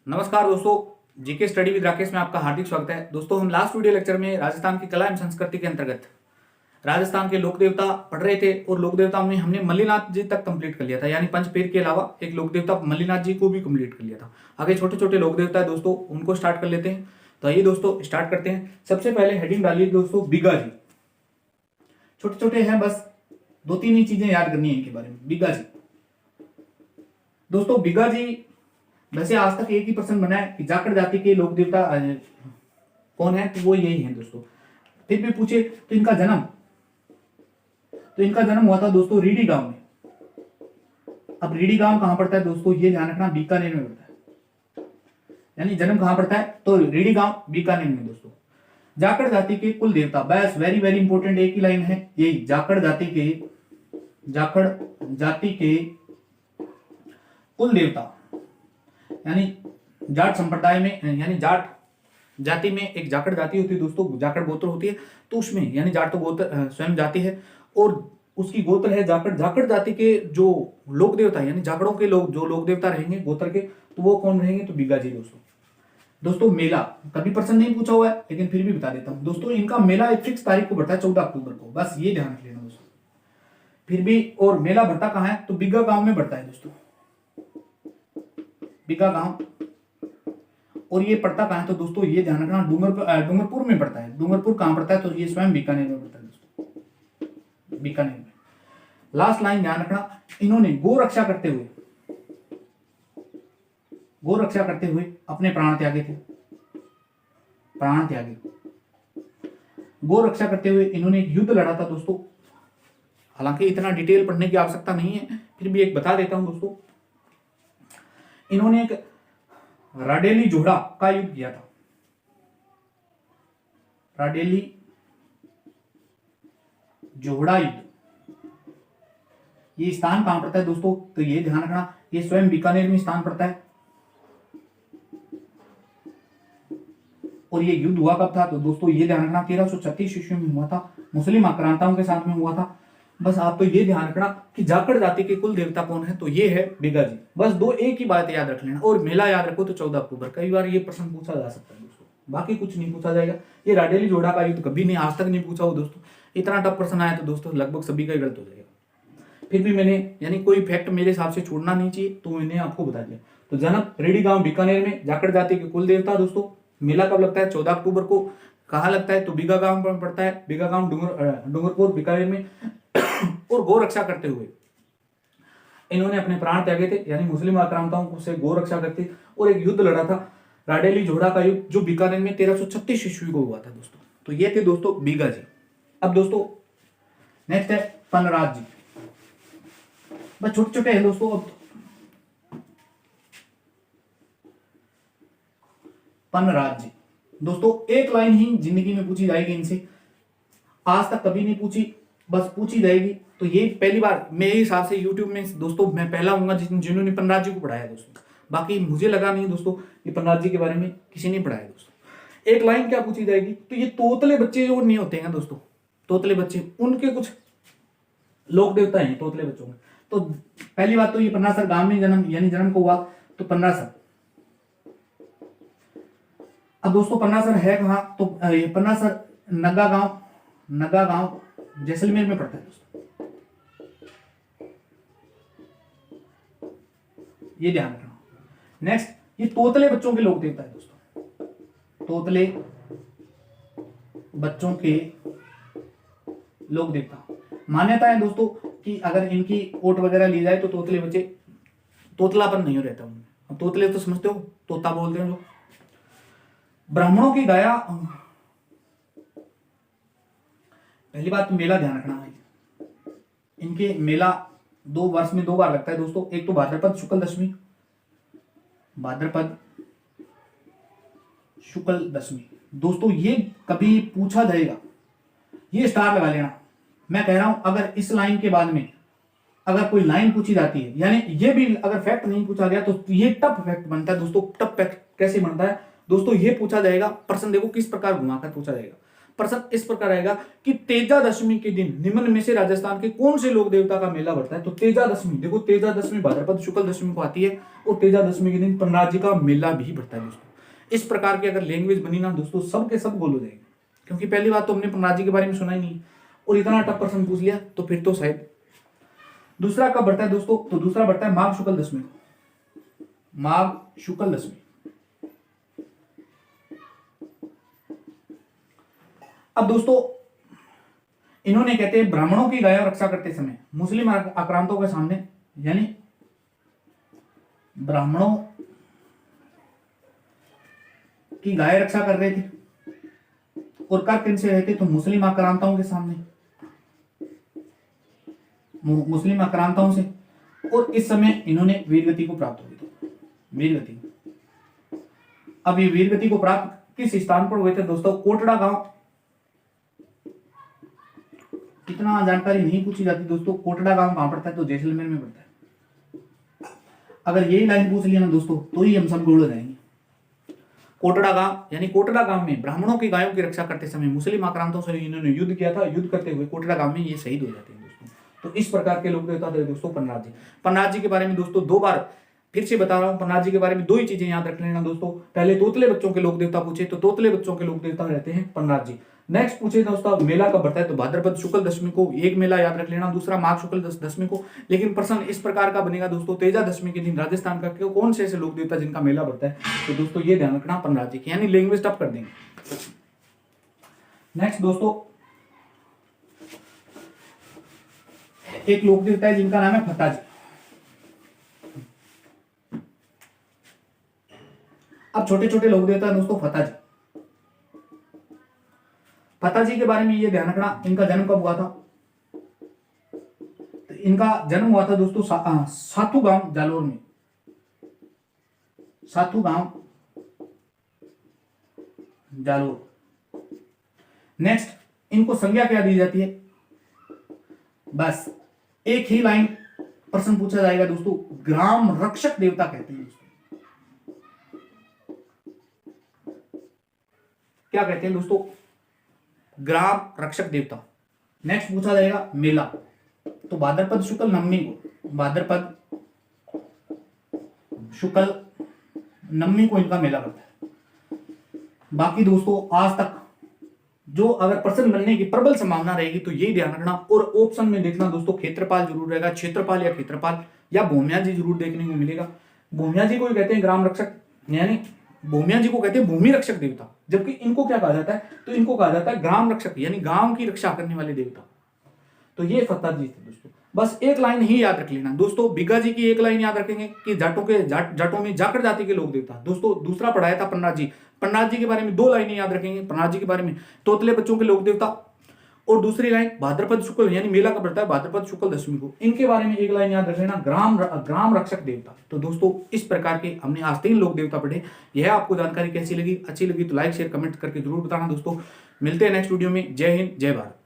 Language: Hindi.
नमस्कार दोस्तों, जीके स्टडी विद राकेश में आपका हार्दिक स्वागत है। दोस्तों, हम लास्ट वीडियो लेक्चर में राजस्थान की कला एवं संस्कृति के अंतर्गत राजस्थान के लोक देवता पढ़ रहे थे और लोक देवता में हमने मल्लीनाथ जी तक कंप्लीट कर लिया था, यानी पंचपेर के अलावा एक लोक देवता मल्लीनाथ जी को भी कंप्लीट कर लिया था। आगे छोटे छोटे लोक देवता है दोस्तों, उनको स्टार्ट कर लेते हैं। तो आइए दोस्तों स्टार्ट करते हैं। सबसे पहले हेडिंग डालिए दोस्तों बिगा जी। छोटे छोटे हैं, बस दो तीन ही चीजें याद करनी है इनके बारे में। बिगा जी दोस्तों, बिगा जी वैसे आज तक एक ही प्रश्न बना है कि जाखड़ जाति के लोक देवता कौन है, तो वो यही है दोस्तों। फिर भी पूछे तो इनका जन्म हुआ था दोस्तों रीडी गांव में। अब रीडी गांव कहां पड़ता है दोस्तों, ये ध्यान रखना, बीकानेर में पड़ता है। यानी जन्म कहां पड़ता है, तो रीडी गांव बीकानेर में दोस्तों। जाखड़ जाति के कुल देवता, बस वेरी वेरी इंपॉर्टेंट एक ही लाइन है यही, जाखड़ जाति के कुल देवता, यानी जाट संप्रदाय में, यानी जाट जाति में एक जाखड़ जाति होती है दोस्तों, जाखड़ गोत्र होती है। तो उसमें यानी जाट तो गोत्र स्वयं जाति है और उसकी गोत्र है जाखड़। जाखड़ जाति के जो लोक देवता यानी जाखड़ों के लोग जो लोक देवता रहेंगे गोत्र के, तो वो कौन रहेंगे, तो बिगा जी दोस्तों। मेला कभी प्रश्न नहीं पूछा हुआ है, लेकिन फिर भी बता देता हूं दोस्तों। इनका मेला एक फिक्स तारीख को बढ़ता है, 14 अक्टूबर को, बस ये ध्यान रख लेना दोस्तों। फिर भी और मेला बढ़ता कहां है, तो बिगा गांव में बढ़ता है दोस्तों, बिगा गांव। और ये पड़ता कहां है, तो दोस्तों ये ध्यान रखना, डूंगरपुर में पड़ता है। डूंगरपुर कहां पड़ता है, तो ये स्वयं बीकानेर में पड़ता है दोस्तों, बीकानेर में। लास्ट लाइन ध्यान रखना, इन्होंने गो रक्षा करते हुए अपने प्राण त्यागे थे। गो रक्षा करते हुए इन्होंने एक युद्ध लड़ा था दोस्तों। हालांकि इतना डिटेल पढ़ने की आवश्यकता नहीं है, फिर भी एक बता देता हूं दोस्तों। इन्होंने एक राडेली जोड़ा का युद्ध किया था। राडेली जोड़ा युद्ध, ये स्थान कहां पड़ता है दोस्तों, तो ये ध्यान रखना, ये स्वयं बीकानेर में स्थान पड़ता है। और ये युद्ध हुआ कब था, तो दोस्तों ये ध्यान रखना 1336 ईस्वी में हुआ था, मुस्लिम आक्रांताओं के साथ में हुआ था। बस आप तो ये ध्यान रखना कि जाखड़ जाति के कुल देवता कौन है, तो ये है बिगा जी। बस दो एक ही बात याद रख लेना, और मेला याद रखो तो 14 अक्टूबर। कई बार ये प्रश्न पूछा जा सकता है दोस्तों, बाकी कुछ नहीं पूछा जाएगा। ये राडेली जोड़ा का युद्ध कभी नहीं, आज तक नहीं पूछा हो दोस्तों। इतना टफ प्रश्न आया तो दोस्तों लगभग सभी का गलत हो जाएगा। फिर भी मैंने यानी कोई फैक्ट मेरे हिसाब से छोड़ना नहीं चाहिए, तो मैंने आपको बता दिया। तो जन्म रेडी गांव बीकानेर में, जाखड़ जाति के कुल देवता दोस्तों। मेला कब लगता है, 14 अक्टूबर को। कहाँ लगता है, तो बिगा गांव में पड़ता है। बिगा गांव डूंगरपुर बीकानेर में। और गो रक्षा करते हुए इन्होंने अपने प्राण त्यागे थे, यानी मुस्लिम आक्रांताओं से गो रक्षा करते, और एक युद्ध लड़ा था राडेली जोड़ा का युद्ध, जो बीकानेर में 1336 ईस्वी को हुआ था दोस्तों। तो ये थे दोस्तों बिगा जी। अब दोस्तों नेक्स्ट है पनराज जी। बस छोटे छोटे हैं दोस्तों। अब पनराज जी दोस्तों, एक लाइन ही जिंदगी में पूछी जाएगी इनसे, आज तक कभी नहीं पूछी, बस पूछी जाएगी। तो ये पहली बार मेरे हिसाब से यूट्यूब में दोस्तों मैं पहला हूंगा जिन्होंने पनराज जी को पढ़ाया दोस्तों। बाकी मुझे लगा नहीं दोस्तों कि पनराज जी के बारे में किसी ने पढ़ाया दोस्तों। एक लाइन क्या पूछी जाएगी, तो ये तोतले बच्चे जो नहीं होते हैं दोस्तों, तोतले बच्चे, उनके कुछ लोक देवता हैं तोतले बच्चों में। तो पहली बात तो ये पन्नासर गांव में जन्म को हुआ, तो पन्नासर। अब दोस्तों पन्नासर है कहां, तो पन्नासर नगा गांव जैसलमेर में पड़ता है दोस्तों, ये ध्यान रखना। नेक्स्ट, ये तोतले बच्चों के लोक देवता है दोस्तों। तोतले बच्चों के लोक देवता, मान्यता है दोस्तों कि अगर इनकी ओट वगैरह ली जाए तो तोतले बच्चे, तोतलापन नहीं रहता उनमें। अब तोतले तो समझते हो, तोता बोलते हैं जो। ब्राह्मणों की गाया, पहली बात तो मेला ध्यान रखना है, इनके मेला 2 वर्ष में 2 बार लगता है दोस्तों। एक तो भाद्रपद शुक्ल दशमी दोस्तों, ये कभी पूछा जाएगा, ये स्टार लगा लेना। मैं कह रहा हूं अगर इस लाइन के बाद में अगर कोई लाइन पूछी जाती है, यानी ये भी अगर फैक्ट नहीं पूछा गया, तो ये टफ फैक्ट बनता है दोस्तों। टफ फैक्ट कैसे बनता है दोस्तों, ये पूछा जाएगा प्रश्न, देखो किस प्रकार घुमाकर पूछा जाएगा। प्रश्न इस प्रकार आएगा कि तेजा दशमी के दिन निम्न में से राजस्थान के कौन से लोक देवता का मेला बढ़ता है। तो तेजा दशमी, देखो तेजा दशमी भाद्रपद शुक्ल दशमी को आती है और तेजा दशमी के दिन प्रहलाद जी का मेला भी बढ़ता है दोस्तों। इस प्रकार की अगर लैंग्वेज बनी ना दोस्तों, सब के सब गोल हो जाएंगे, क्योंकि पहली बात तो हमने प्रहलाद जी के बारे में सुना ही नहीं और इतना टफ प्रश्न पूछ लिया तो फिर तो शायद। दूसरा कब बढ़ता है दोस्तों, तो दूसरा बढ़ता है माघ शुक्ल दशमी को, माघ शुक्ल दशमी। अब दोस्तों इन्होंने कहते हैं ब्राह्मणों की गायों रक्षा करते समय मुस्लिम आक्रांतों के सामने, यानी ब्राह्मणों की गाय रक्षा कर रहे थे और कर किन से रहे थे, तो मुस्लिम आक्रांताओं के सामने, मुस्लिम आक्रांताओं से। और इस समय इन्होंने वीरगति को प्राप्त हुई थी, वीरगति। अब ये वीरगति को प्राप्त किस स्थान पर हुए थे दोस्तों, कोटड़ा गांव। इतना जानकारी नहीं पूछी जाती दोस्तों, कोटड़ा गांव कहां पड़ता है, तो जैसलमेर में पड़ता है। अगर यही लाइन पूछ लिया ना दोस्तों तो ही हम सब गोल हो जाएंगे। कोटड़ा गांव, यानी कोटड़ा गांव में ब्राह्मणों की गायों की रक्षा करते समय मुस्लिम आक्रांतों से इन्होंने युद्ध किया था। युद्ध करते हुए कोटड़ा गांव में ये शहीद हो जाते हैं दोस्तों। तो इस प्रकार के लोग देवता थे दोस्तों प्रहलाद जी। प्रहलाद जी के बारे में दोस्तों दो बार फिर से बता रहा हूं, प्रहलाद जी के बारे में दो ही चीजें याद रख लेना दोस्तों। पहले तोतले बच्चों के लोक देवता पूछे तो तोतले बच्चों के लोक देवता रहते हैं प्रहलाद जी। नेक्स्ट पूछे दोस्तों मेला कब बढ़ता है, तो भाद्रपद शुक्ल दशमी को एक मेला याद रख लेना, दूसरा माघ शुक्ल दशमी को। लेकिन प्रश्न इस प्रकार का बनेगा दोस्तों, तेजा दशमी के दिन राजस्थान का कौन से ऐसे लोक देवता जिनका मेला बढ़ता है, तो दोस्तों ये ध्यान रखना प्रहलाद जी की, यानी लैंग्वेज टफ कर देंगे। नेक्स्ट दोस्तों एक लोक देवता है जिनका नाम है फत्ता जी। अब छोटे छोटे लोक देवता है दोस्तों फत्ता जी। फत्ता जी के बारे में ये ध्यान रखना, इनका जन्म कब हुआ था, तो इनका जन्म हुआ था दोस्तों साथू गांव जालोर में, साथू गांव जालोर। नेक्स्ट इनको संज्ञा क्या दी जाती है, बस एक ही लाइन प्रश्न पूछा जाएगा दोस्तों, ग्राम रक्षक देवता कहते हैं दोस्तों। क्या कहते हैं दोस्तों, ग्राम रक्षक देवता। नेक्स्ट पूछा जाएगा मेला, तो भाद्रपद शुक्ल नवमी को, भाद्रपद शुक्ल नवमी को इनका मेला करता है। बाकी दोस्तों आज तक जो अगर प्रश्न बनने की प्रबल संभावना रहेगी तो यही ध्यान रखना, और ऑप्शन में देखना दोस्तों क्षेत्रपाल जरूर रहेगा, क्षेत्रपाल या क्षेत्रपाल या भूमिया जी जरूर देखने को मिलेगा। भूमिया जी को कहते हैं ग्राम रक्षक, यानी भूमिया जी को कहते हैं भूमि रक्षक देवता, जबकि इनको क्या कहा जाता है, तो इनको कहा जाता है ग्राम रक्षक, यानी गांव की रक्षा करने वाले देवता। तो ये फत्ता जी थे दोस्तों। बस एक लाइन ही याद रख लेना दोस्तों, बिगा जी की एक लाइन याद रखेंगे कि जाटों में जाखड़ जाति के लोग देवता। दोस्तों दूसरा पढ़ाया था प्रहलाद जी, प्रहलाद जी के बारे में दो लाइनें याद रखेंगे, प्रहलाद जी के बारे में तोतले बच्चों के लोक देवता, और दूसरी लाइन भाद्रपद शुक्ल, यानी मेला कब बढ़ता है भाद्रपद शुक्ल दशमी को, इनके बारे में एक लाइन याद रख लेना, ग्राम रक्षक देवता। तो दोस्तों इस प्रकार के हमने आज 3 लोक देवता पढ़े। यह आपको जानकारी कैसी लगी, अच्छी लगी तो लाइक शेयर कमेंट करके जरूर बताना दोस्तों। मिलते हैं नेक्स्ट वीडियो में। जय हिंद जय भारत।